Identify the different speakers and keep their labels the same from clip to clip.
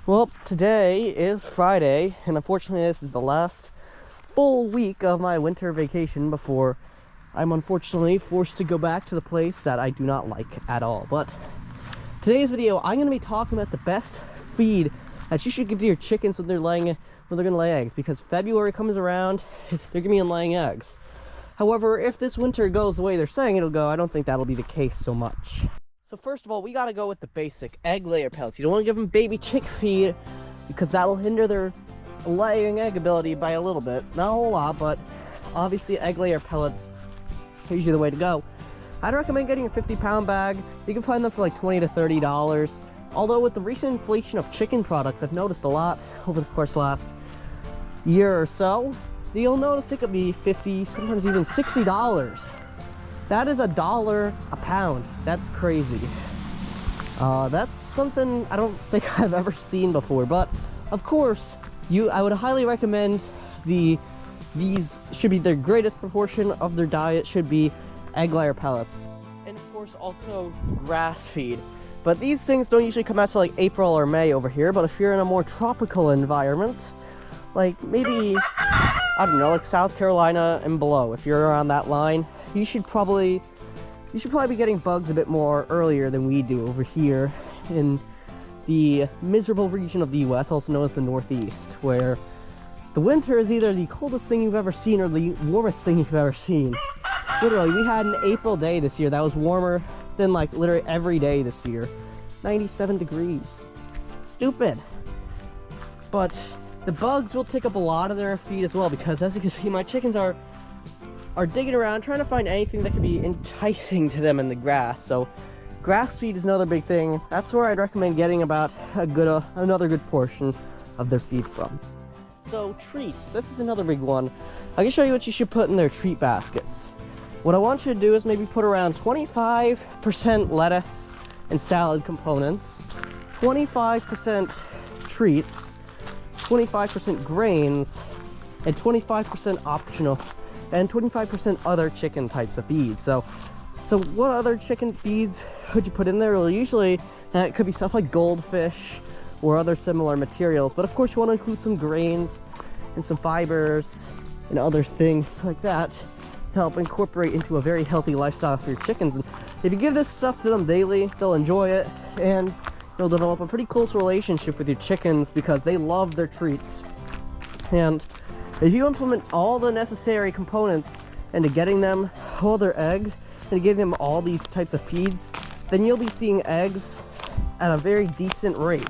Speaker 1: Well, today is Friday, and unfortunately this is the last full week of my winter vacation before I'm unfortunately forced to go back to the place that I do not like at all. But today's video, I'm going to be talking about the best feed that you should give to your chickens when they're going to lay eggs, because February comes around, they're going to be laying eggs. However, if this winter goes the way they're saying it'll go, I don't think that'll be the case so much. So first of all, we gotta go with the basic egg layer pellets. You don't want to give them baby chick feed because that'll hinder their laying egg ability by a little bit. Not a whole lot, but obviously egg layer pellets are usually the way to go. I'd recommend getting a 50-pound bag. You can find them for like $20 to $30. Although with the recent inflation of chicken products, I've noticed a lot over the course of the last year or so. You'll notice it could be $50, sometimes even $60. That is $1 a pound. That's crazy. That's something I don't think I've ever seen before. But of course, I would highly recommend these should be their greatest proportion of their diet should be egg layer pellets, and of course also grass feed. But these things don't usually come out till like April or May over here. But if you're in a more tropical environment, like maybe I don't know, like South Carolina and below, if you're around that line, you should probably be getting bugs a bit more earlier than we do over here in the miserable region of the US, also known as the Northeast, where the winter is either the coldest thing you've ever seen or the warmest thing you've ever seen. Literally, we had an April day this year that was warmer than like literally every day this year. 97 degrees. Stupid. But the bugs will take up a lot of their feed as well, because as you can see, my chickens are digging around trying to find anything that could be enticing to them in the grass. So grass feed is another big thing. That's where I'd recommend getting about another good portion of their feed from. So treats, this is another big one. I can show you what you should put in their treat baskets. What I want you to do is maybe put around 25% lettuce and salad components, 25% treats, 25% grains, and 25% optional, and 25% other chicken types of feeds. So what other chicken feeds could you put in there? Well, usually that could be stuff like goldfish or other similar materials, but of course you want to include some grains and some fibers and other things like that to help incorporate into a very healthy lifestyle for your chickens. And if you give this stuff to them daily, they'll enjoy it, and you'll develop a pretty close relationship with your chickens because they love their treats. And if you implement all the necessary components into getting them all their eggs and getting them all these types of feeds, then you'll be seeing eggs at a very decent rate.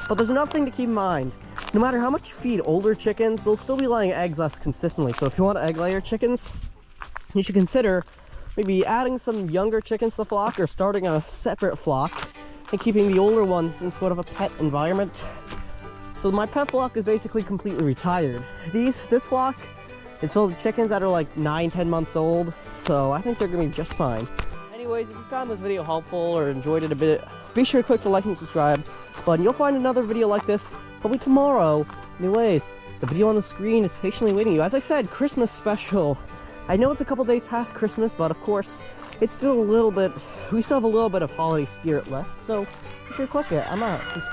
Speaker 1: But there's another thing to keep in mind. No matter how much you feed older chickens, they'll still be laying eggs less consistently. So if you want egg layer chickens, you should consider maybe adding some younger chickens to the flock or starting a separate flock and keeping the older ones in sort of a pet environment. So my pet flock is basically completely retired. This flock is filled with chickens that are like 9-10 months old, so I think they're gonna be just fine. Anyways, if you found this video helpful or enjoyed it a bit, be sure to click the like and subscribe button. You'll find another video like this probably tomorrow. Anyways, the video on the screen is patiently waiting you. As I said, Christmas special. I know it's a couple days past Christmas, but of course it's still we still have a little bit of holiday spirit left, so be sure to click it. I'm out. Subscribe.